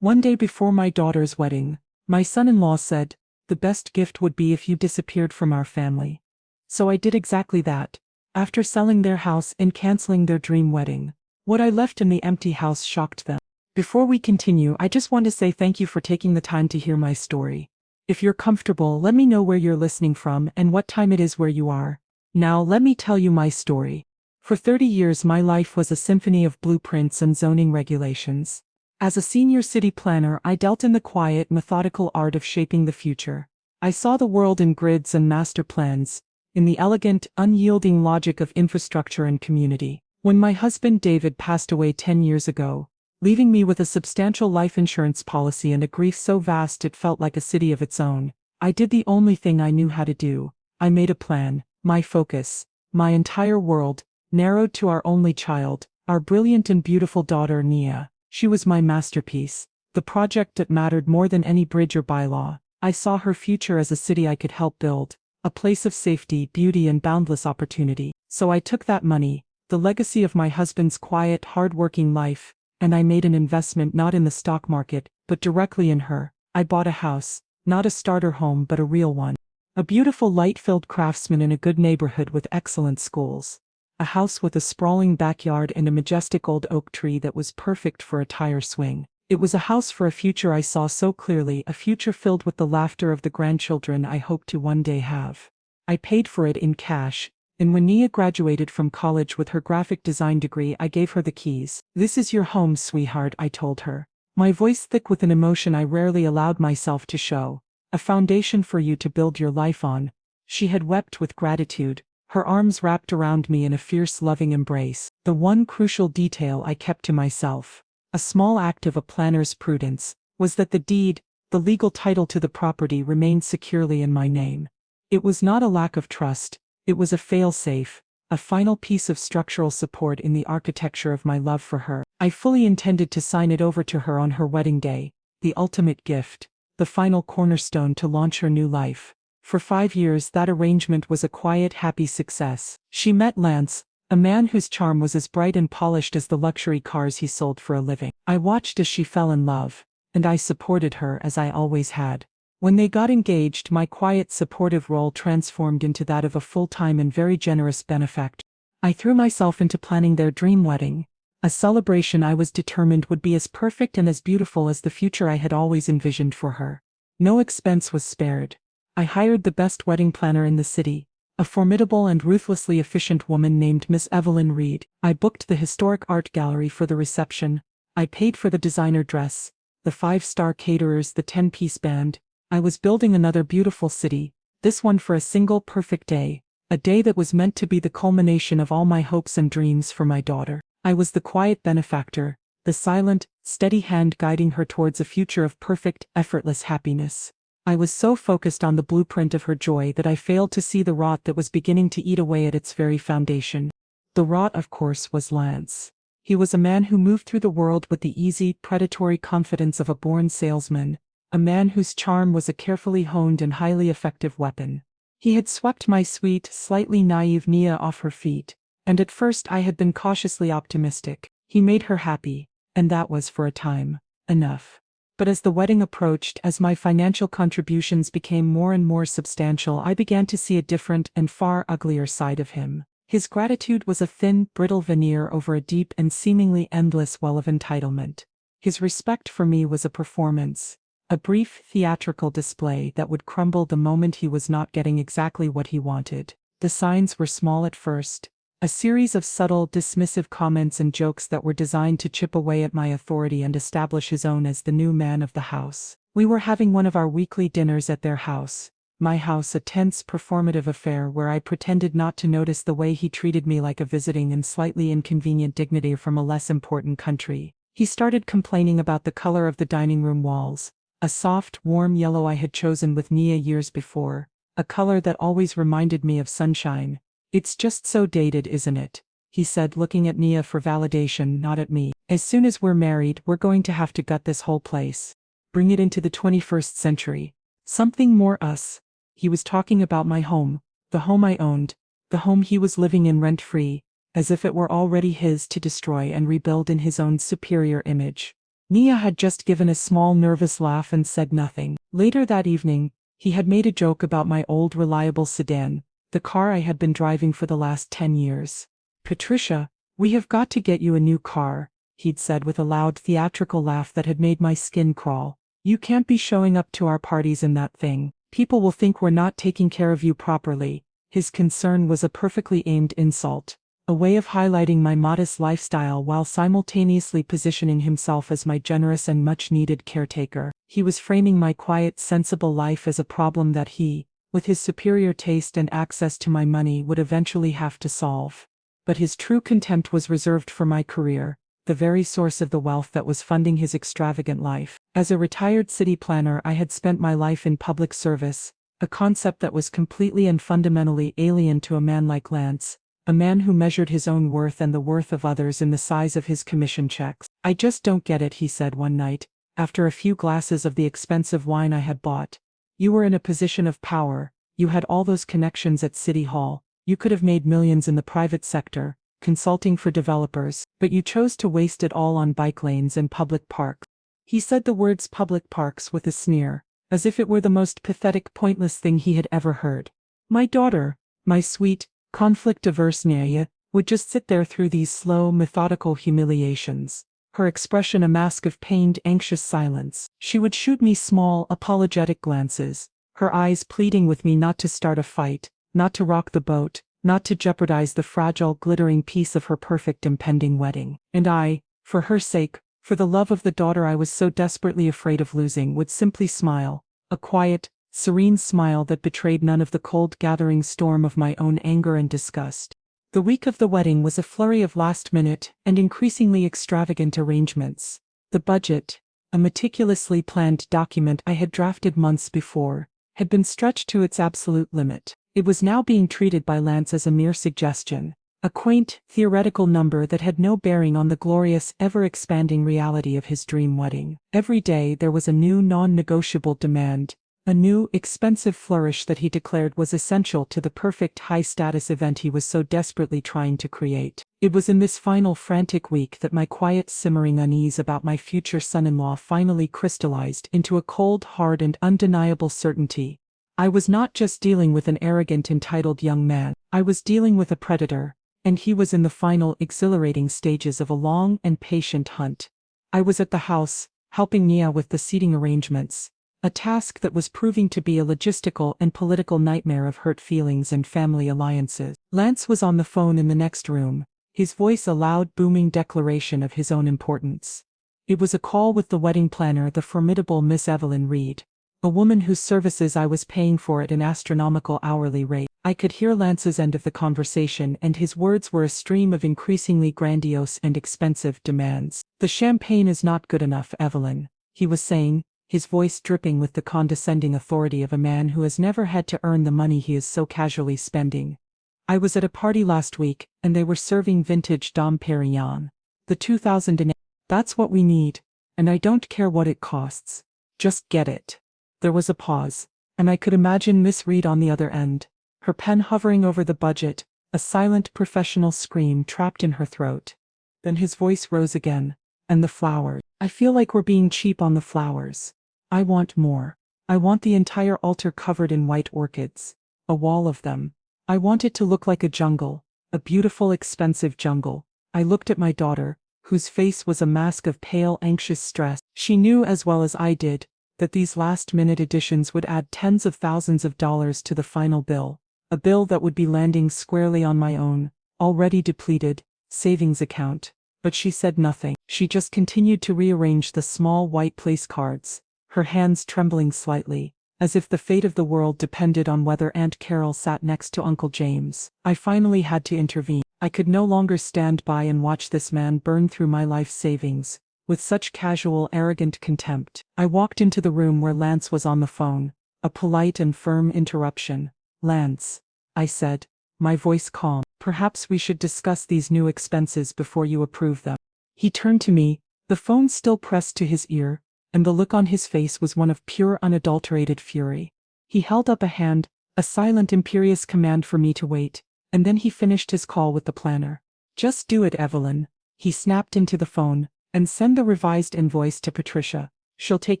One day before my daughter's wedding, my son-in-law said, "The best gift would be if you disappeared from our family." So I did exactly that. After selling their house and canceling their dream wedding, what I left in the empty house shocked them. Before we continue, I just want to say thank you for taking the time to hear my story. If you're comfortable, let me know where you're listening from and what time it is where you are. Now let me tell you my story. For 30 years my life was a symphony of blueprints and zoning regulations. As a senior city planner, I dealt in the quiet, methodical art of shaping the future. I saw the world in grids and master plans, in the elegant, unyielding logic of infrastructure and community. When my husband David passed away 10 years ago, leaving me with a substantial life insurance policy and a grief so vast it felt like a city of its own, I did the only thing I knew how to do. I made a plan, my focus, my entire world, narrowed to our only child, our brilliant and beautiful daughter Nia. She was my masterpiece, the project that mattered more than any bridge or bylaw. I saw her future as a city I could help build, a place of safety, beauty, and boundless opportunity. So I took that money, the legacy of my husband's quiet, hard-working life, and I made an investment not in the stock market, but directly in her. I bought a house, not a starter home but a real one. A beautiful light-filled craftsman in a good neighborhood with excellent schools. A house with a sprawling backyard and a majestic old oak tree that was perfect for a tire swing. It was a house for a future I saw so clearly, a future filled with the laughter of the grandchildren I hoped to one day have. I paid for it in cash, and when Nia graduated from college with her graphic design degree, I gave her the keys. "This is your home, sweetheart," I told her, my voice thick with an emotion I rarely allowed myself to show. "A foundation for you to build your life on." She had wept with gratitude, her arms wrapped around me in a fierce, loving embrace. The one crucial detail I kept to myself, a small act of a planner's prudence, was that the deed, the legal title to the property, remained securely in my name. It was not a lack of trust, it was a fail-safe, a final piece of structural support in the architecture of my love for her. I fully intended to sign it over to her on her wedding day, the ultimate gift, the final cornerstone to launch her new life. For 5 years that arrangement was a quiet, happy success. She met Lance, a man whose charm was as bright and polished as the luxury cars he sold for a living. I watched as she fell in love, and I supported her as I always had. When they got engaged, my quiet, supportive role transformed into that of a full-time and very generous benefactor. I threw myself into planning their dream wedding, a celebration I was determined would be as perfect and as beautiful as the future I had always envisioned for her. No expense was spared. I hired the best wedding planner in the city, a formidable and ruthlessly efficient woman named Miss Evelyn Reed. I booked the historic art gallery for the reception. I paid for the designer dress, the 5-star caterers, the 10-piece band. I was building another beautiful city, this one for a single perfect day, a day that was meant to be the culmination of all my hopes and dreams for my daughter. I was the quiet benefactor, the silent, steady hand guiding her towards a future of perfect, effortless happiness. I was so focused on the blueprint of her joy that I failed to see the rot that was beginning to eat away at its very foundation. The rot, of course, was Lance. He was a man who moved through the world with the easy, predatory confidence of a born salesman, a man whose charm was a carefully honed and highly effective weapon. He had swept my sweet, slightly naive Nia off her feet, and at first I had been cautiously optimistic. He made her happy, and that was, for a time, enough. But as the wedding approached, as my financial contributions became more and more substantial, I began to see a different and far uglier side of him. His gratitude was a thin, brittle veneer over a deep and seemingly endless well of entitlement. His respect for me was a performance, a brief theatrical display that would crumble the moment he was not getting exactly what he wanted. The signs were small at first, a series of subtle, dismissive comments and jokes that were designed to chip away at my authority and establish his own as the new man of the house. We were having one of our weekly dinners at their house, my house, a tense, performative affair where I pretended not to notice the way he treated me like a visiting and slightly inconvenient dignitary from a less important country. He started complaining about the color of the dining room walls, a soft, warm yellow I had chosen with Nia years before, a color that always reminded me of sunshine. "It's just so dated, isn't it?" he said, looking at Nia for validation, not at me. "As soon as we're married, we're going to have to gut this whole place. Bring it into the 21st century. Something more us." He was talking about my home, the home I owned, the home he was living in rent-free, as if it were already his to destroy and rebuild in his own superior image. Nia had just given a small nervous laugh and said nothing. Later that evening, he had made a joke about my old reliable sedan, the car I had been driving for the last 10 years. "Patricia, we have got to get you a new car," he'd said with a loud theatrical laugh that had made my skin crawl. "You can't be showing up to our parties in that thing. People will think we're not taking care of you properly." His concern was a perfectly aimed insult, a way of highlighting my modest lifestyle while simultaneously positioning himself as my generous and much-needed caretaker. He was framing my quiet, sensible life as a problem that he, with his superior taste and access to my money, would eventually have to solve. But his true contempt was reserved for my career, the very source of the wealth that was funding his extravagant life. As a retired city planner, I had spent my life in public service, a concept that was completely and fundamentally alien to a man like Lance, a man who measured his own worth and the worth of others in the size of his commission checks. "I just don't get it," he said one night, after a few glasses of the expensive wine I had bought. "You were in a position of power, you had all those connections at City Hall, you could have made millions in the private sector, consulting for developers, but you chose to waste it all on bike lanes and public parks." He said the words public parks with a sneer, as if it were the most pathetic, pointless thing he had ever heard. My daughter, my sweet, conflict-averse Nia, would just sit there through these slow, methodical humiliations, her expression a mask of pained, anxious silence. She would shoot me small, apologetic glances, her eyes pleading with me not to start a fight, not to rock the boat, not to jeopardize the fragile, glittering piece of her perfect impending wedding. And I, for her sake, for the love of the daughter I was so desperately afraid of losing, would simply smile, a quiet, serene smile that betrayed none of the cold gathering storm of my own anger and disgust. The week of the wedding was a flurry of last-minute and increasingly extravagant arrangements. The budget, a meticulously planned document I had drafted months before, had been stretched to its absolute limit. It was now being treated by Lance as a mere suggestion, a quaint, theoretical number that had no bearing on the glorious, ever-expanding reality of his dream wedding. Every day there was a new non-negotiable demand, a new, expensive flourish that he declared was essential to the perfect high-status event he was so desperately trying to create. It was in this final frantic week that my quiet, simmering unease about my future son-in-law finally crystallized into a cold, hard, and undeniable certainty. I was not just dealing with an arrogant, entitled young man. I was dealing with a predator, and he was in the final, exhilarating stages of a long and patient hunt. I was at the house, helping Nia with the seating arrangements, a task that was proving to be a logistical and political nightmare of hurt feelings and family alliances. Lance was on the phone in the next room, his voice a loud, booming declaration of his own importance. It was a call with the wedding planner, the formidable Miss Evelyn Reed, a woman whose services I was paying for at an astronomical hourly rate. I could hear Lance's end of the conversation, and his words were a stream of increasingly grandiose and expensive demands. "The champagne is not good enough, Evelyn," he was saying, his voice dripping with the condescending authority of a man who has never had to earn the money he is so casually spending. "I was at a party last week, and they were serving vintage Dom Perignon. The 2008. That's what we need, and I don't care what it costs. Just get it." There was a pause, and I could imagine Miss Reed on the other end, her pen hovering over the budget, a silent professional scream trapped in her throat. Then his voice rose again. "And the flowers. I feel like we're being cheap on the flowers. I want more. I want the entire altar covered in white orchids. A wall of them. I want it to look like a jungle, a beautiful, expensive jungle." I looked at my daughter, whose face was a mask of pale, anxious stress. She knew as well as I did that these last-minute additions would add tens of thousands of dollars to the final bill, a bill that would be landing squarely on my own, already depleted, savings account. But she said nothing. She just continued to rearrange the small white place cards, her hands trembling slightly, as if the fate of the world depended on whether Aunt Carol sat next to Uncle James. I finally had to intervene. I could no longer stand by and watch this man burn through my life savings with such casual, arrogant contempt. I walked into the room where Lance was on the phone, a polite and firm interruption. "Lance," I said, my voice calm, "perhaps we should discuss these new expenses before you approve them." He turned to me, the phone still pressed to his ear, and the look on his face was one of pure, unadulterated fury. He held up a hand, a silent, imperious command for me to wait, and then he finished his call with the planner. "Just do it, Evelyn," he snapped into the phone, And send the revised invoice to Patricia. She'll take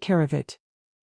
care of it.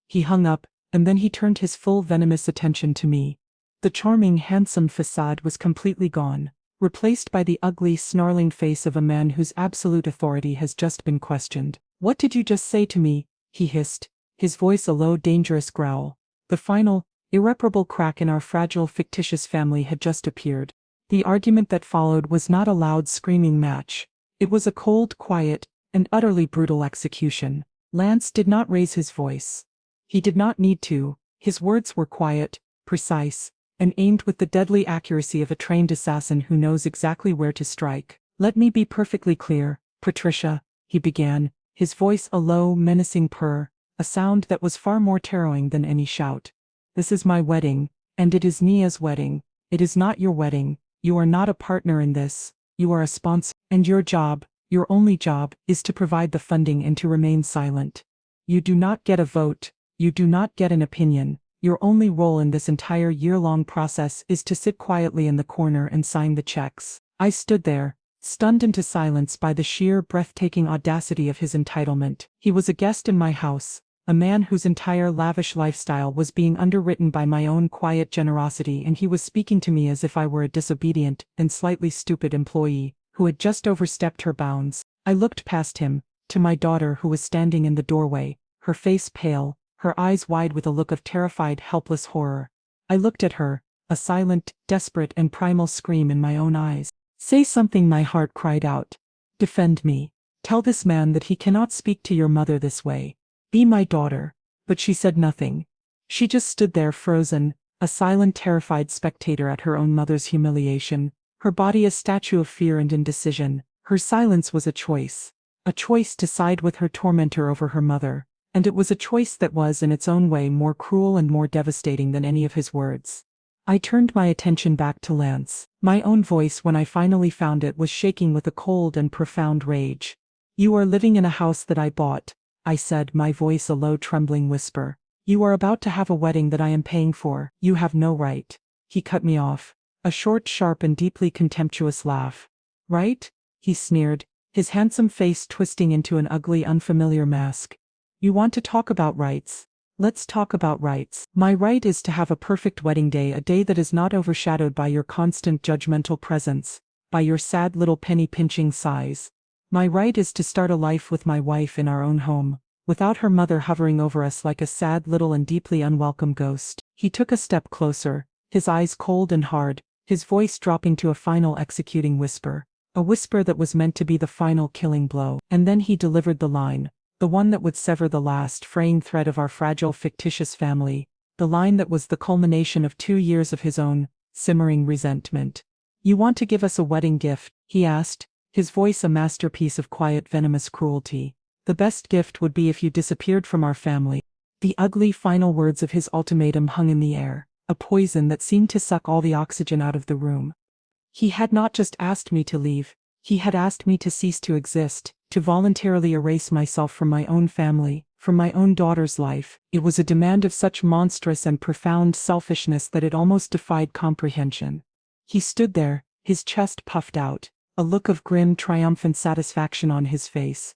He hung up, and then he turned his full venomous attention to me. The charming, handsome facade was completely gone, replaced by the ugly, snarling face of a man whose absolute authority has just been questioned. "What did you just say to me?" he hissed, his voice a low, dangerous growl. The final, irreparable crack in our fragile, fictitious family had just appeared. The argument that followed was not a loud, screaming match. It was a cold, quiet, and utterly brutal execution. Lance did not raise his voice. He did not need to. His words were quiet, precise, and aimed with the deadly accuracy of a trained assassin who knows exactly where to strike. "Let me be perfectly clear, Patricia," he began, his voice a low, menacing purr, a sound that was far more harrowing than any shout. "This is my wedding, and it is Nia's wedding. It is not your wedding. You are not a partner in this. You are a sponsor, and your job, your only job, is to provide the funding and to remain silent. You do not get a vote. You do not get an opinion. Your only role in this entire year-long process is to sit quietly in the corner and sign the checks." I stood there, stunned into silence by the sheer, breathtaking audacity of his entitlement. He was a guest in my house, a man whose entire lavish lifestyle was being underwritten by my own quiet generosity, and he was speaking to me as if I were a disobedient and slightly stupid employee who had just overstepped her bounds. I looked past him, to my daughter who was standing in the doorway, her face pale, her eyes wide with a look of terrified, helpless horror. I looked at her, a silent, desperate and primal scream in my own eyes. "Say something," my heart cried out. "Defend me. Tell this man that he cannot speak to your mother this way. Be my daughter." But she said nothing. She just stood there frozen, a silent, terrified spectator at her own mother's humiliation, her body a statue of fear and indecision. Her silence was a choice to side with her tormentor over her mother, and it was a choice that was in its own way more cruel and more devastating than any of his words. I turned my attention back to Lance. My own voice, when I finally found it, was shaking with a cold and profound rage. "You are living in a house that I bought," I said, my voice a low, trembling whisper. "You are about to have a wedding that I am paying for. You have no right." He cut me off. A short, sharp and deeply contemptuous laugh. "Right?" he sneered, his handsome face twisting into an ugly, unfamiliar mask. "You want to talk about rights? Let's talk about rights. My right is to have a perfect wedding day, a day that is not overshadowed by your constant judgmental presence, by your sad little penny-pinching sighs. My right is to start a life with my wife in our own home, without her mother hovering over us like a sad little and deeply unwelcome ghost." He took a step closer, his eyes cold and hard, his voice dropping to a final executing whisper, a whisper that was meant to be the final killing blow. And then he delivered the line, the one that would sever the last fraying thread of our fragile, fictitious family, the line that was the culmination of 2 years of his own simmering resentment. "You want to give us a wedding gift?" he asked, his voice a masterpiece of quiet, venomous cruelty. "The best gift would be if you disappeared from our family." The ugly final words of his ultimatum hung in the air, a poison that seemed to suck all the oxygen out of the room. He had not just asked me to leave, he had asked me to cease to exist, to voluntarily erase myself from my own family, from my own daughter's life. It was a demand of such monstrous and profound selfishness that it almost defied comprehension. He stood there, his chest puffed out, a look of grim, triumphant satisfaction on his face.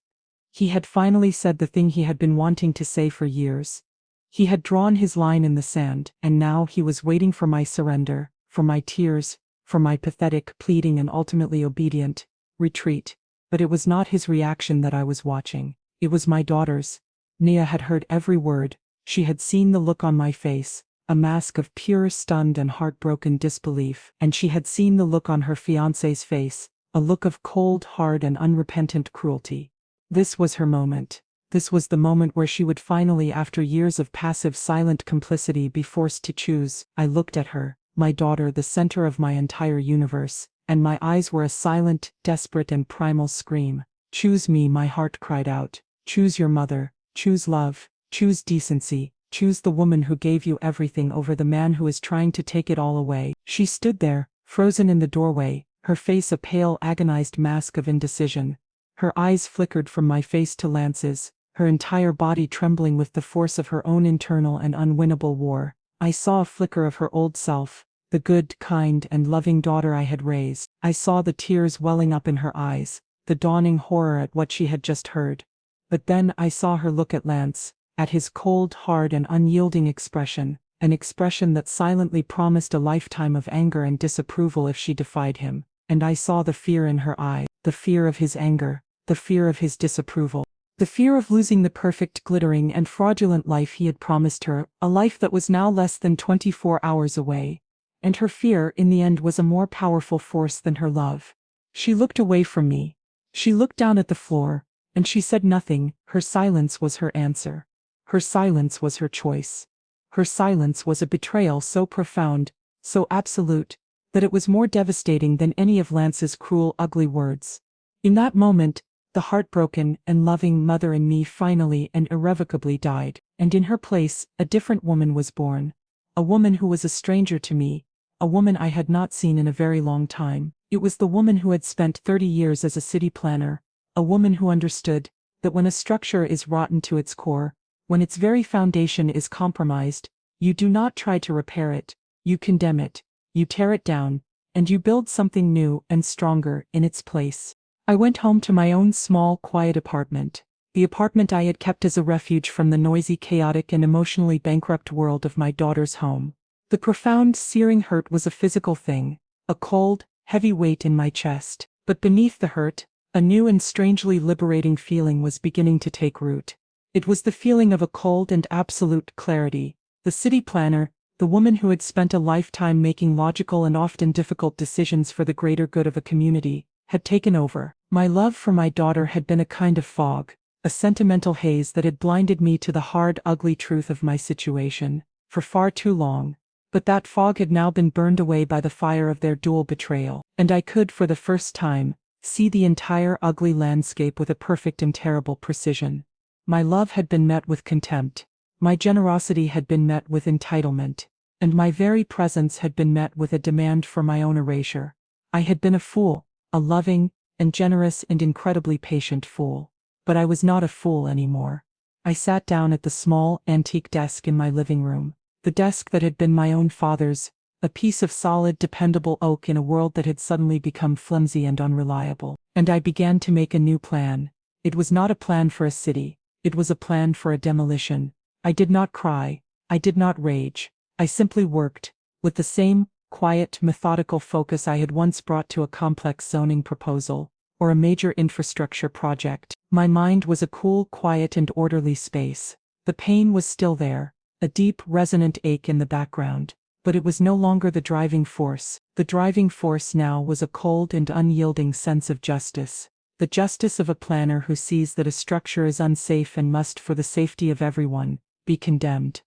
He had finally said the thing he had been wanting to say for years. He had drawn his line in the sand, and now he was waiting for my surrender, for my tears, for my pathetic, pleading and ultimately obedient retreat. But it was not his reaction that I was watching. It was my daughter's. Nia had heard every word. She had seen the look on my face, a mask of pure, stunned and heartbroken disbelief, and she had seen the look on her fiancé's face, a look of cold, hard and unrepentant cruelty. This was her moment. This was the moment where she would finally, after years of passive, silent complicity, be forced to choose. I looked at her, my daughter, the center of my entire universe, and my eyes were a silent, desperate and primal scream. "Choose me," my heart cried out. "Choose your mother. Choose love. Choose decency. Choose the woman who gave you everything over the man who is trying to take it all away." She stood there, frozen in the doorway, her face a pale, agonized mask of indecision. Her eyes flickered from my face to Lance's, her entire body trembling with the force of her own internal and unwinnable war. I saw a flicker of her old self, the good, kind, and loving daughter I had raised. I saw the tears welling up in her eyes, the dawning horror at what she had just heard. But then I saw her look at Lance, at his cold, hard and unyielding expression, an expression that silently promised a lifetime of anger and disapproval if she defied him, and I saw the fear in her eye, the fear of his anger, the fear of his disapproval. The fear of losing the perfect, glittering and fraudulent life he had promised her, a life that was now less than 24 hours away. And her fear, in the end, was a more powerful force than her love. She looked away from me. She looked down at the floor, and she said nothing. Her silence was her answer. Her silence was her choice. Her silence was a betrayal so profound, so absolute, that it was more devastating than any of Lance's cruel, ugly words. In that moment, the heartbroken and loving mother in me finally and irrevocably died, and in her place, a different woman was born. A woman who was a stranger to me, a woman I had not seen in a very long time. It was the woman who had spent 30 years as a city planner, a woman who understood that when a structure is rotten to its core, when its very foundation is compromised, you do not try to repair it, you condemn it, you tear it down, and you build something new and stronger in its place. I went home to my own small, quiet apartment, the apartment I had kept as a refuge from the noisy, chaotic and emotionally bankrupt world of my daughter's home. The profound, searing hurt was a physical thing, a cold, heavy weight in my chest, but beneath the hurt, a new and strangely liberating feeling was beginning to take root. It was the feeling of a cold and absolute clarity. The city planner, the woman who had spent a lifetime making logical and often difficult decisions for the greater good of a community, had taken over. My love for my daughter had been a kind of fog, a sentimental haze that had blinded me to the hard, ugly truth of my situation, for far too long. But that fog had now been burned away by the fire of their dual betrayal, and I could, for the first time, see the entire ugly landscape with a perfect and terrible precision. My love had been met with contempt, my generosity had been met with entitlement, and my very presence had been met with a demand for my own erasure. I had been a fool, a loving and generous and incredibly patient fool. But I was not a fool anymore. I sat down at the small, antique desk in my living room, the desk that had been my own father's, a piece of solid, dependable oak in a world that had suddenly become flimsy and unreliable. And I began to make a new plan. It was not a plan for a city. It was a plan for a demolition. I did not cry. I did not rage. I simply worked, with the same quiet, methodical focus I had once brought to a complex zoning proposal, or a major infrastructure project. My mind was a cool, quiet and orderly space. The pain was still there, a deep, resonant ache in the background, but it was no longer the driving force. The driving force now was a cold and unyielding sense of justice. The justice of a planner who sees that a structure is unsafe and must, for the safety of everyone, be condemned.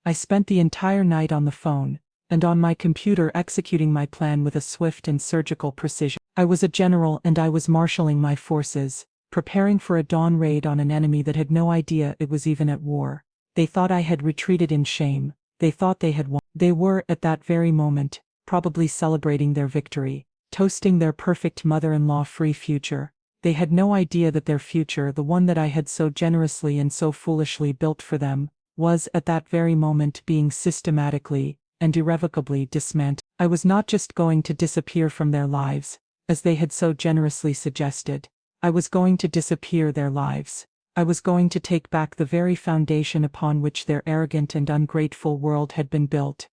I spent the entire night on the phone, and on my computer executing my plan with a swift and surgical precision. I was a general and I was marshalling my forces, preparing for a dawn raid on an enemy that had no idea it was even at war. They thought I had retreated in shame. They thought they had won. They were, at that very moment, probably celebrating their victory, toasting their perfect mother-in-law-free future. They had no idea that their future, the one that I had so generously and so foolishly built for them, was, at that very moment, being systematically and irrevocably dismantled. I was not just going to disappear from their lives, as they had so generously suggested. I was going to disappear their lives. I was going to take back the very foundation upon which their arrogant and ungrateful world had been built.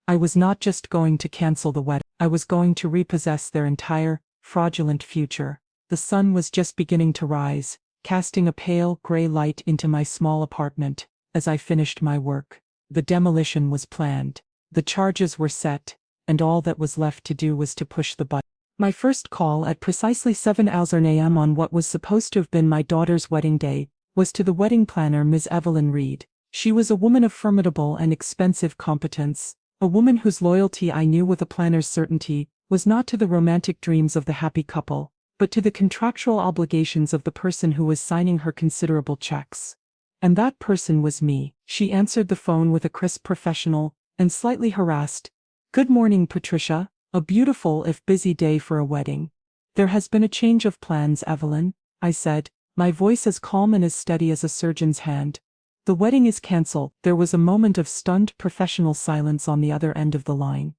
I was not just going to cancel the wedding. I was going to repossess their entire, fraudulent future. The sun was just beginning to rise, casting a pale, gray light into my small apartment, as I finished my work. The demolition was planned. The charges were set, and all that was left to do was to push the button. My first call at precisely 7:00 a.m. on what was supposed to have been my daughter's wedding day was to the wedding planner, Ms. Evelyn Reed. She was a woman of formidable and expensive competence, a woman whose loyalty I knew with a planner's certainty was not to the romantic dreams of the happy couple, but to the contractual obligations of the person who was signing her considerable checks. And that person was me. She answered the phone with a crisp, professional, and slightly harassed, "Good morning, Patricia. A beautiful if busy day for a wedding." "There has been a change of plans, Evelyn," I said, my voice as calm and as steady as a surgeon's hand. "The wedding is cancelled." There was a moment of stunned professional silence on the other end of the line.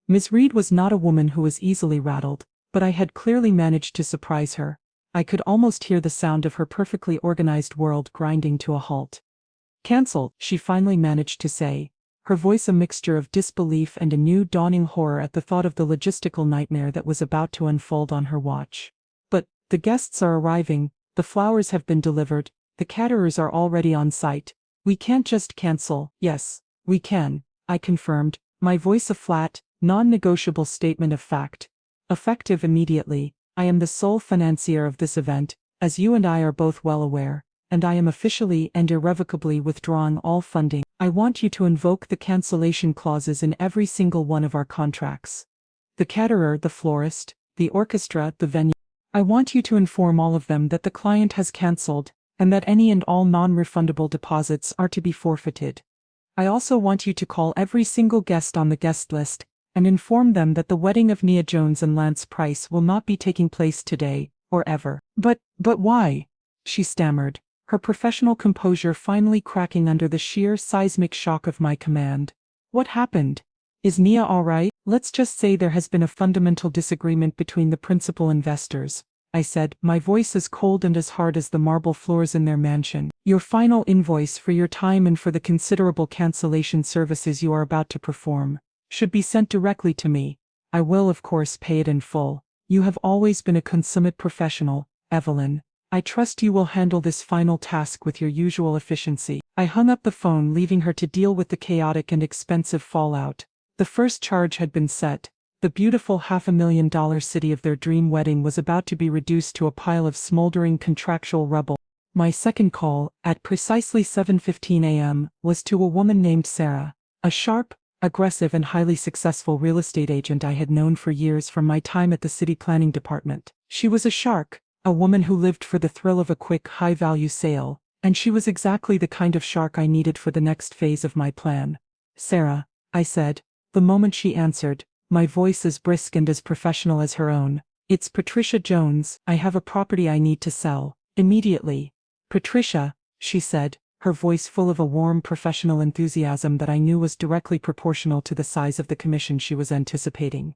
Ms. Reed was not a woman who was easily rattled, but I had clearly managed to surprise her. I could almost hear the sound of her perfectly organized world grinding to a halt. Cancel, she finally managed to say, her voice a mixture of disbelief and a new dawning horror at the thought of the logistical nightmare that was about to unfold on her watch. But, the guests are arriving, the flowers have been delivered, the caterers are already on site. We can't just cancel. Yes, we can, I confirmed, my voice a flat, non-negotiable statement of fact. Effective immediately. I am the sole financier of this event, as you and I are both well aware, and I am officially and irrevocably withdrawing all funding. I want you to invoke the cancellation clauses in every single one of our contracts. The caterer, the florist, the orchestra, the venue. I want you to inform all of them that the client has cancelled, and that any and all non-refundable deposits are to be forfeited. I also want you to call every single guest on the guest list, and inform them that the wedding of Nia Jones and Lance Price will not be taking place today, or ever. But why? She stammered, her professional composure finally cracking under the sheer seismic shock of my command. What happened? Is Nia all right? Let's just say there has been a fundamental disagreement between the principal investors, I said, my voice as cold and as hard as the marble floors in their mansion. Your final invoice for your time and for the considerable cancellation services you are about to perform should be sent directly to me. I will of course pay it in full. You have always been a consummate professional, Evelyn. I trust you will handle this final task with your usual efficiency. I hung up the phone, leaving her to deal with the chaotic and expensive fallout. The first charge had been set. The beautiful $500,000 city of their dream wedding was about to be reduced to a pile of smoldering contractual rubble. My second call, at precisely 7:15 a.m., was to a woman named Sarah, a sharp, aggressive and highly successful real estate agent I had known for years from my time at the city planning department. She was a shark, a woman who lived for the thrill of a quick, high-value sale, and she was exactly the kind of shark I needed for the next phase of my plan. Sarah, I said, the moment she answered, my voice as brisk and as professional as her own. It's Patricia Jones. I have a property I need to sell, immediately. Patricia, she said, her voice full of a warm professional enthusiasm that I knew was directly proportional to the size of the commission she was anticipating.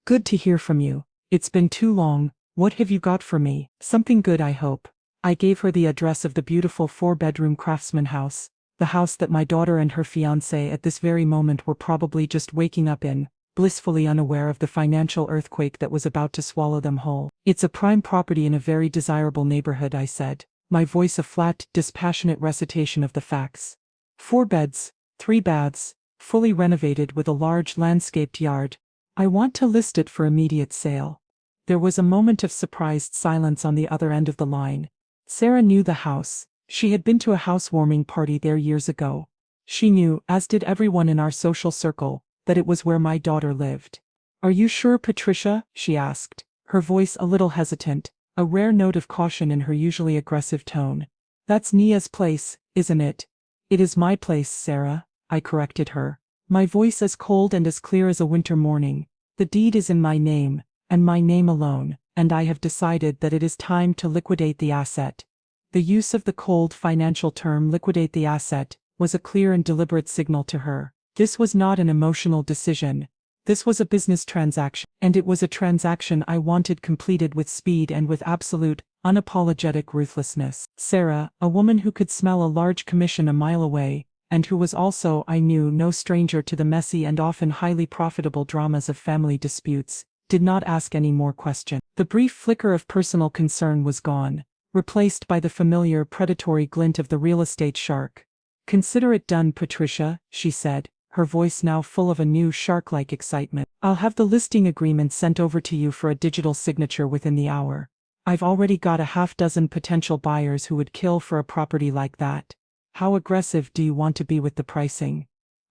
Good to hear from you. It's been too long. What have you got for me? Something good, I hope. I gave her the address of the beautiful 4-bedroom craftsman house, the house that my daughter and her fiancé at this very moment were probably just waking up in, blissfully unaware of the financial earthquake that was about to swallow them whole. It's a prime property in a very desirable neighborhood, I said, my voice a flat, dispassionate recitation of the facts. 4 beds, 3 baths, fully renovated with a large landscaped yard. I want to list it for immediate sale. There was a moment of surprised silence on the other end of the line. Sarah knew the house. She had been to a housewarming party there years ago. She knew, as did everyone in our social circle, that it was where my daughter lived. Are you sure, Patricia? She asked, her voice a little hesitant, a rare note of caution in her usually aggressive tone. That's Nia's place, isn't it? It is my place, Sarah, I corrected her, my voice as cold and as clear as a winter morning. The deed is in my name, and my name alone, and I have decided that it is time to liquidate the asset. The use of the cold financial term liquidate the asset was a clear and deliberate signal to her. This was not an emotional decision. This was a business transaction, and it was a transaction I wanted completed with speed and with absolute, unapologetic ruthlessness. Sarah, a woman who could smell a large commission a mile away, and who was also, I knew, no stranger to the messy and often highly profitable dramas of family disputes, did not ask any more questions. The brief flicker of personal concern was gone, replaced by the familiar predatory glint of the real estate shark. Consider it done, Patricia, she said, her voice now full of a new shark-like excitement. I'll have the listing agreement sent over to you for a digital signature within the hour. I've already got a half-dozen potential buyers who would kill for a property like that. How aggressive do you want to be with the pricing?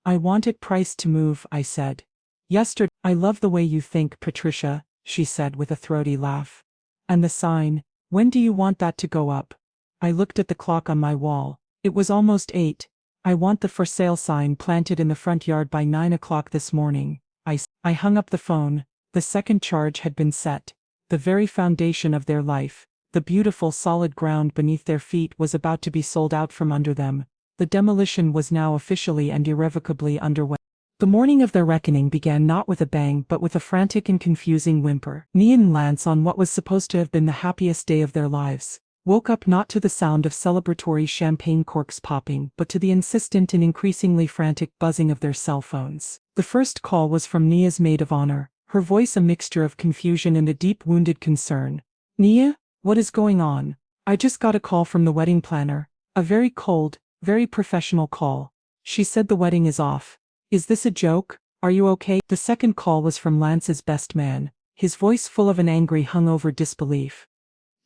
I want it priced to move, I said. Yesterday, I love the way you think, Patricia, she said with a throaty laugh. And the sign, when do you want that to go up? I looked at the clock on my wall. It was almost 8. I want the for sale sign planted in the front yard by 9 o'clock this morning. I hung up the phone. The second charge had been set. The very foundation of their life, the beautiful solid ground beneath their feet, was about to be sold out from under them. The demolition was now officially and irrevocably underway. The morning of their reckoning began not with a bang but with a frantic and confusing whimper. Nia and Lance, on what was supposed to have been the happiest day of their lives, woke up not to the sound of celebratory champagne corks popping but to the insistent and increasingly frantic buzzing of their cell phones. The first call was from Nia's maid of honor, her voice a mixture of confusion and a deep-wounded concern. "Nia, what is going on? I just got a call from the wedding planner. A very cold, very professional call. She said the wedding is off. Is this a joke? Are you okay?" The second call was from Lance's best man, his voice full of an angry hungover disbelief.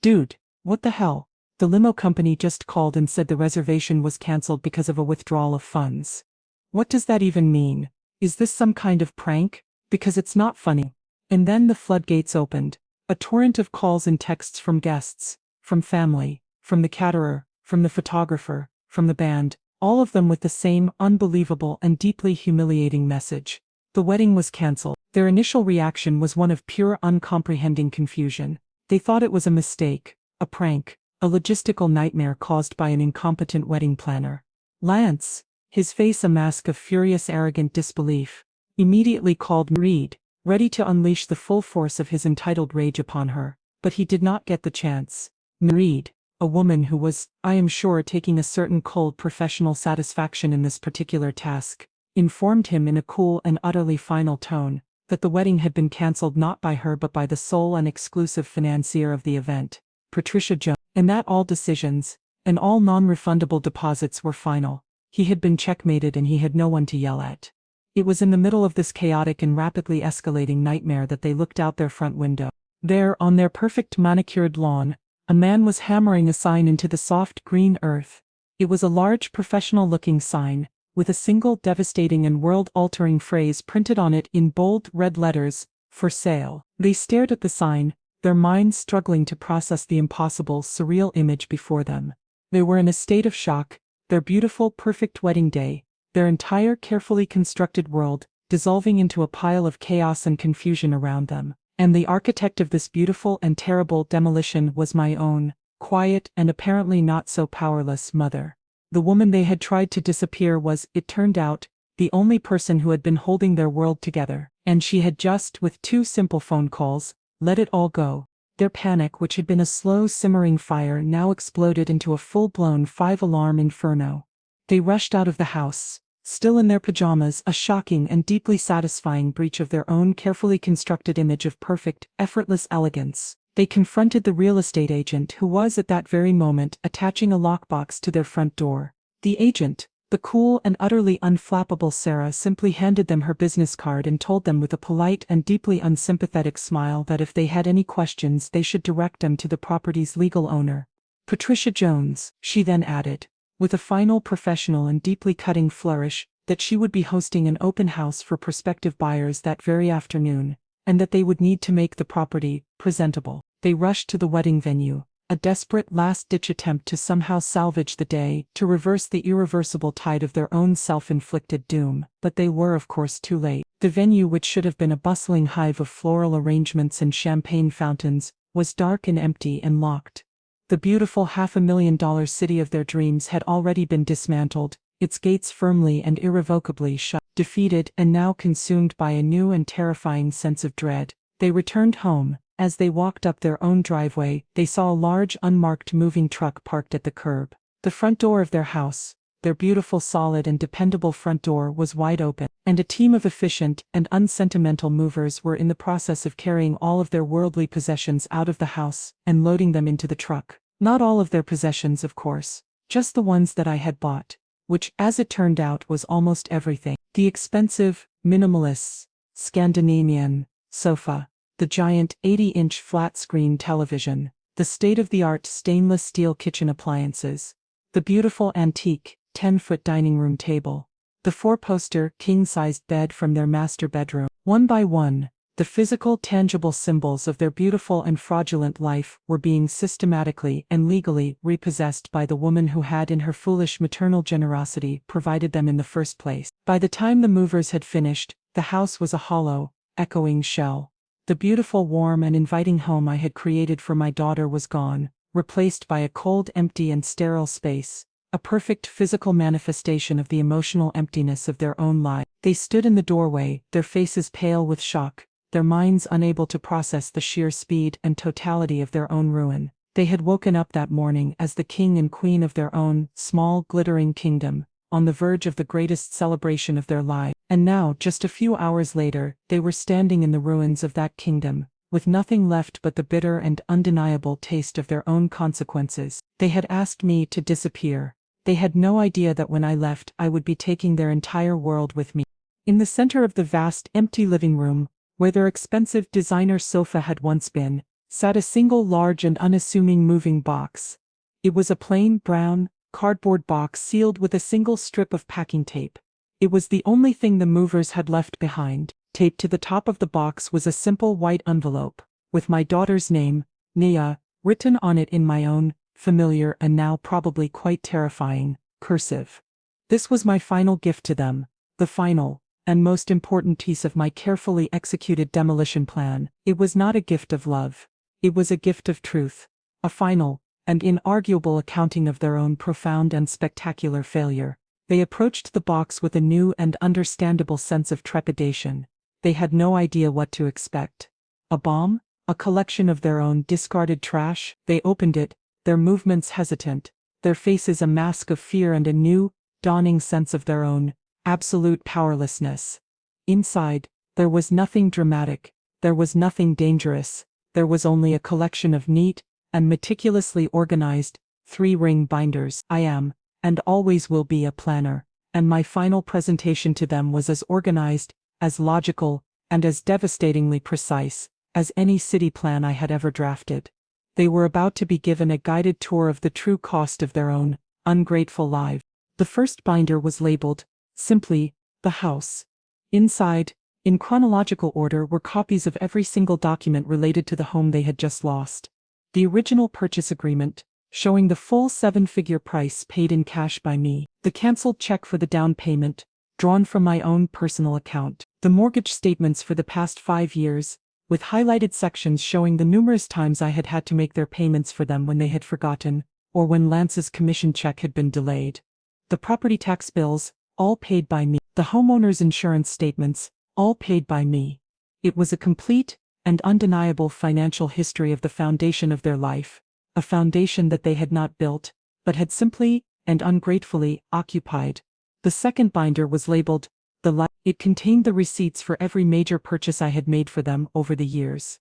"Dude, what the hell? The limo company just called and said the reservation was cancelled because of a withdrawal of funds. What does that even mean? Is this some kind of prank? Because it's not funny." And then the floodgates opened. A torrent of calls and texts from guests, from family, from the caterer, from the photographer, from the band, all of them with the same unbelievable and deeply humiliating message. The wedding was cancelled. Their initial reaction was one of pure uncomprehending confusion. They thought it was a mistake, a prank, a logistical nightmare caused by an incompetent wedding planner. Lance, his face a mask of furious arrogant disbelief, immediately called Reed, ready to unleash the full force of his entitled rage upon her, but he did not get the chance. Reed, a woman who was, I am sure, taking a certain cold professional satisfaction in this particular task, informed him in a cool and utterly final tone that the wedding had been cancelled not by her but by the sole and exclusive financier of the event, Patricia Jones, and that all decisions, and all non-refundable deposits were final. He had been checkmated and he had no one to yell at. It was in the middle of this chaotic and rapidly escalating nightmare that they looked out their front window. There, on their perfect manicured lawn, a man was hammering a sign into the soft green earth. It was a large professional-looking sign, with a single devastating and world-altering phrase printed on it in bold red letters, "For sale." They stared at the sign, their minds struggling to process the impossible, surreal image before them. They were in a state of shock, their beautiful, perfect wedding day, their entire carefully constructed world, dissolving into a pile of chaos and confusion around them. And the architect of this beautiful and terrible demolition was my own, quiet and apparently not so powerless mother. The woman they had tried to disappear was, it turned out, the only person who had been holding their world together, and she had just, with 2 simple phone calls, let it all go. Their panic, which had been a slow simmering fire, now exploded into a full-blown 5-alarm inferno. They rushed out of the house, still in their pajamas, a shocking and deeply satisfying breach of their own carefully constructed image of perfect, effortless elegance. They confronted the real estate agent who was at that very moment attaching a lockbox to their front door. The agent, the cool and utterly unflappable Sarah, simply handed them her business card and told them with a polite and deeply unsympathetic smile that if they had any questions they should direct them to the property's legal owner, Patricia Jones. She then added, with a final professional and deeply cutting flourish, that she would be hosting an open house for prospective buyers that very afternoon, and that they would need to make the property presentable. They rushed to the wedding venue, a desperate last-ditch attempt to somehow salvage the day, to reverse the irreversible tide of their own self-inflicted doom, but they were of course too late. The venue, which should have been a bustling hive of floral arrangements and champagne fountains, was dark and empty and locked. The beautiful $500,000 city of their dreams had already been dismantled, its gates firmly and irrevocably shut. Defeated and now consumed by a new and terrifying sense of dread, they returned home. As they walked up their own driveway, they saw a large unmarked moving truck parked at the curb. The front door of their house, their beautiful, solid and dependable front door, was wide open, and a team of efficient and unsentimental movers were in the process of carrying all of their worldly possessions out of the house and loading them into the truck. Not all of their possessions, of course, just the ones that I had bought, which, as it turned out, was almost everything. The expensive, minimalist, Scandinavian sofa, the giant 80-inch flat-screen television, the state-of-the-art stainless steel kitchen appliances, the beautiful antique, 10-foot dining room table, the 4-poster, king-sized bed from their master bedroom. One by one, the physical, tangible symbols of their beautiful and fraudulent life were being systematically and legally repossessed by the woman who had, in her foolish maternal generosity, provided them in the first place. By the time the movers had finished, the house was a hollow, echoing shell. The beautiful, warm and inviting home I had created for my daughter was gone, replaced by a cold, empty and sterile space, a perfect physical manifestation of the emotional emptiness of their own lives. They stood in the doorway, their faces pale with shock, their minds unable to process the sheer speed and totality of their own ruin. They had woken up that morning as the king and queen of their own, small, glittering kingdom, on the verge of the greatest celebration of their lives. And now, just a few hours later, they were standing in the ruins of that kingdom, with nothing left but the bitter and undeniable taste of their own consequences. They had asked me to disappear. They had no idea that when I left, I would be taking their entire world with me. In the center of the vast, empty living room, where their expensive designer sofa had once been, sat a single large and unassuming moving box. It was a plain, brown, cardboard box sealed with a single strip of packing tape. It was the only thing the movers had left behind. Taped to the top of the box was a simple white envelope, with my daughter's name, Nia, written on it in my own, familiar and now probably quite terrifying, cursive. This was my final gift to them, the final, and most important piece of my carefully executed demolition plan. It was not a gift of love. It was a gift of truth, a final, and inarguable accounting of their own profound and spectacular failure. They approached the box with a new and understandable sense of trepidation. They had no idea what to expect. A bomb? A collection of their own discarded trash? They opened it, their movements hesitant, their faces a mask of fear and a new, dawning sense of their own, absolute powerlessness. Inside, there was nothing dramatic, there was nothing dangerous, there was only a collection of neat and meticulously organized, 3-ring binders. I am, and always will be, a planner, and my final presentation to them was as organized, as logical, and as devastatingly precise as any city plan I had ever drafted. They were about to be given a guided tour of the true cost of their own ungrateful lives. The first binder was labeled, simply, The House. Inside, in chronological order, were copies of every single document related to the home they had just lost. The original purchase agreement, showing the full 7-figure price paid in cash by me. The canceled check for the down payment, drawn from my own personal account. The mortgage statements for the past 5 years, with highlighted sections showing the numerous times I had had to make their payments for them when they had forgotten, or when Lance's commission check had been delayed. The property tax bills, all paid by me. The homeowner's insurance statements, all paid by me. It was a complete and undeniable financial history of the foundation of their life, a foundation that they had not built, but had simply and ungratefully occupied. The second binder was labeled, The Life. It contained the receipts for every major purchase I had made for them over the years.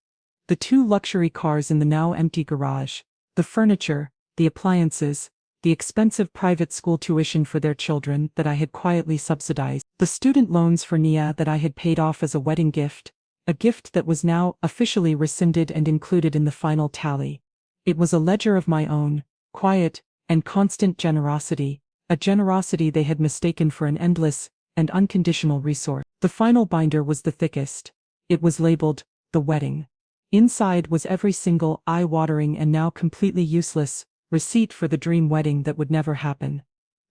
The 2 luxury cars in the now empty garage, the furniture, the appliances, the expensive private school tuition for their children that I had quietly subsidized, the student loans for Nia that I had paid off as a wedding gift, a gift that was now officially rescinded and included in the final tally. It was a ledger of my own, quiet and constant generosity, a generosity they had mistaken for an endless and unconditional resource. The final binder was the thickest. It was labeled, The Wedding. Inside was every single eye-watering and now completely useless receipt for the dream wedding that would never happen.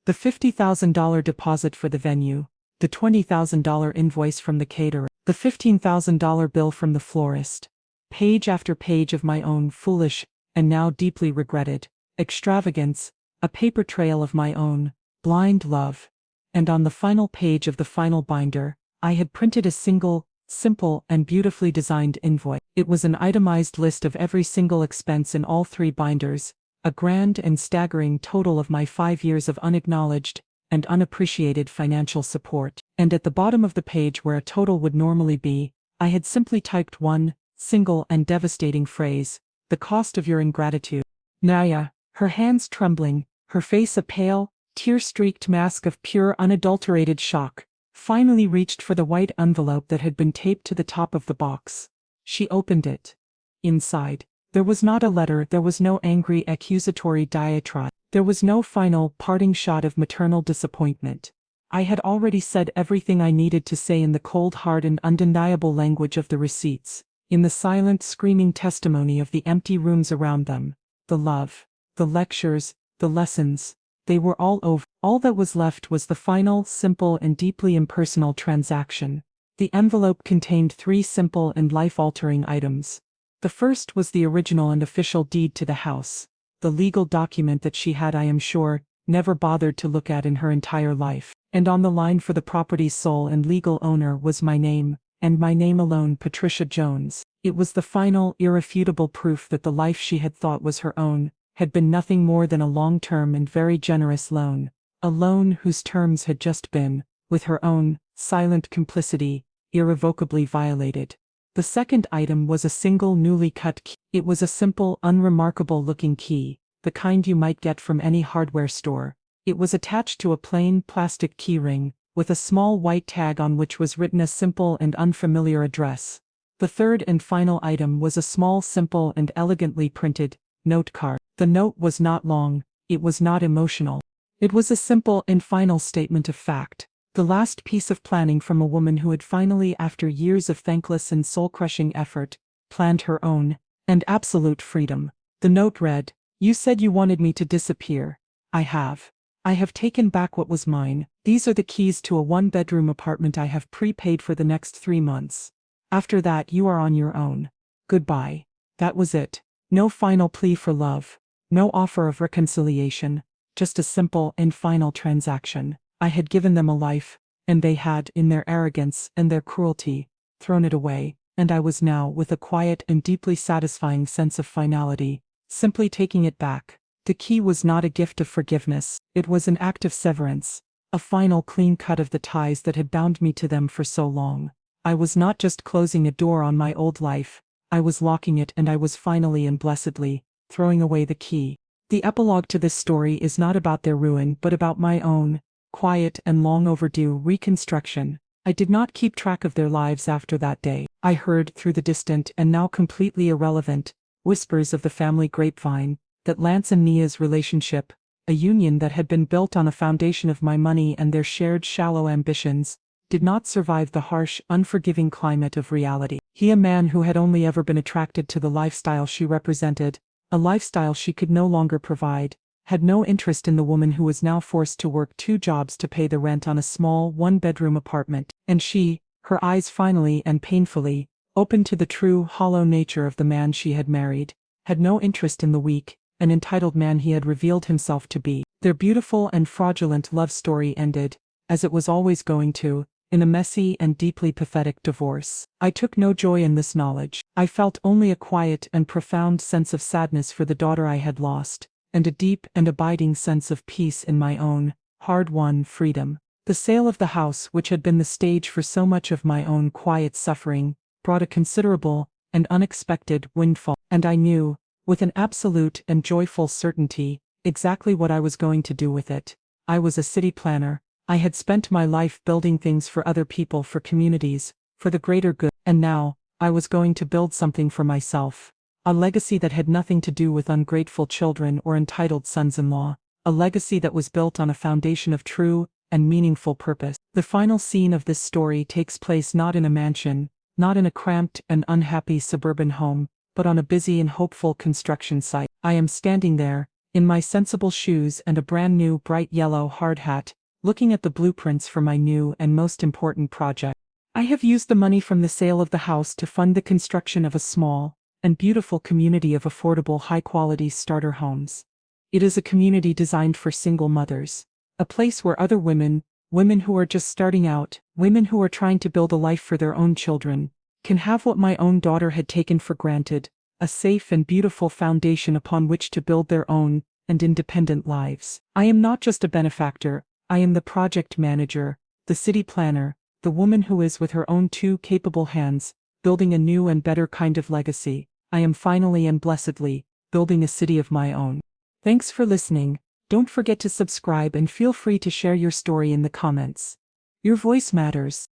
The $50,000 deposit for the venue, the $20,000 invoice from the caterer, the $15,000 bill from the florist. Page after page of my own foolish, and now deeply regretted, extravagance, a paper trail of my own blind love. And on the final page of the final binder, I had printed a single, simple and beautifully designed invoice. It was an itemized list of every single expense in all 3 binders, a grand and staggering total of my 5 years of unacknowledged and unappreciated financial support. And at the bottom of the page, where a total would normally be, I had simply typed one single and devastating phrase, The cost of your ingratitude. Naya, her hands trembling, her face a pale, tear-streaked mask of pure unadulterated shock, finally reached for the white envelope that had been taped to the top of the box. She opened it. Inside, there was not a letter, there was no angry accusatory diatribe, there was no final parting shot of maternal disappointment. I had already said everything I needed to say in the cold hard and undeniable language of the receipts, in the silent screaming testimony of the empty rooms around them, the love, the lectures, the lessons. They were all over. All that was left was the final, simple and deeply impersonal transaction. The envelope contained 3 simple and life-altering items. The first was the original and official deed to the house, the legal document that she had, I am sure, never bothered to look at in her entire life. And on the line for the property's sole and legal owner was my name, and my name alone, Patricia Jones. It was the final, irrefutable proof that the life she had thought was her own had been nothing more than a long-term and very generous loan. A loan whose terms had just been, with her own silent complicity, irrevocably violated. The second item was a single newly cut key. It was a simple, unremarkable-looking key, the kind you might get from any hardware store. It was attached to a plain plastic key ring, with a small white tag on which was written a simple and unfamiliar address. The third and final item was a small, simple and elegantly printed note card. The note was not long, it was not emotional. It was a simple and final statement of fact. The last piece of planning from a woman who had finally, after years of thankless and soul-crushing effort, planned her own and absolute freedom. The note read, "You said you wanted me to disappear. I have. I have taken back what was mine. These are the keys to a one-bedroom apartment I have prepaid for the next 3 months. After that you are on your own. Goodbye." That was it. No final plea for love. No offer of reconciliation. Just a simple and final transaction. I had given them a life, and they had, in their arrogance and their cruelty, thrown it away, and I was now, with a quiet and deeply satisfying sense of finality, simply taking it back. The key was not a gift of forgiveness, it was an act of severance, a final clean cut of the ties that had bound me to them for so long. I was not just closing a door on my old life, I was locking it, and I was finally and blessedly throwing away the key. The epilogue to this story is not about their ruin but about my own quiet and long overdue reconstruction. I did not keep track of their lives after that day. I heard, through the distant and now completely irrelevant whispers of the family grapevine, that Lance and Nia's relationship, a union that had been built on a foundation of my money and their shared shallow ambitions, did not survive the harsh, unforgiving climate of reality. He, a man who had only ever been attracted to the lifestyle she represented, a lifestyle she could no longer provide, had no interest in the woman who was now forced to work 2 jobs to pay the rent on a small, one-bedroom apartment. And she, her eyes finally and painfully open to the true, hollow nature of the man she had married, had no interest in the weak and entitled man he had revealed himself to be. Their beautiful and fraudulent love story ended, as it was always going to, in a messy and deeply pathetic divorce. I took no joy in this knowledge. I felt only a quiet and profound sense of sadness for the daughter I had lost, and a deep and abiding sense of peace in my own, hard-won freedom. The sale of the house, which had been the stage for so much of my own quiet suffering, brought a considerable and unexpected windfall, and I knew, with an absolute and joyful certainty, exactly what I was going to do with it. I was a city planner. I had spent my life building things for other people, for communities, for the greater good, and now, I was going to build something for myself. A legacy that had nothing to do with ungrateful children or entitled sons-in-law. A legacy that was built on a foundation of true and meaningful purpose. The final scene of this story takes place not in a mansion, not in a cramped and unhappy suburban home, but on a busy and hopeful construction site. I am standing there, in my sensible shoes and a brand new bright yellow hard hat, looking at the blueprints for my new and most important project. I have used the money from the sale of the house to fund the construction of a small and beautiful community of affordable, high-quality starter homes. It is a community designed for single mothers, a place where other women who are just starting out, women who are trying to build a life for their own children, can have what my own daughter had taken for granted, a safe and beautiful foundation upon which to build their own and independent lives. I am not just a benefactor, I am the project manager, the city planner, the woman who is, with her own 2 capable hands, building a new and better kind of legacy. I am finally and blessedly building a city of my own. Thanks for listening. Don't forget to subscribe and feel free to share your story in the comments. Your voice matters.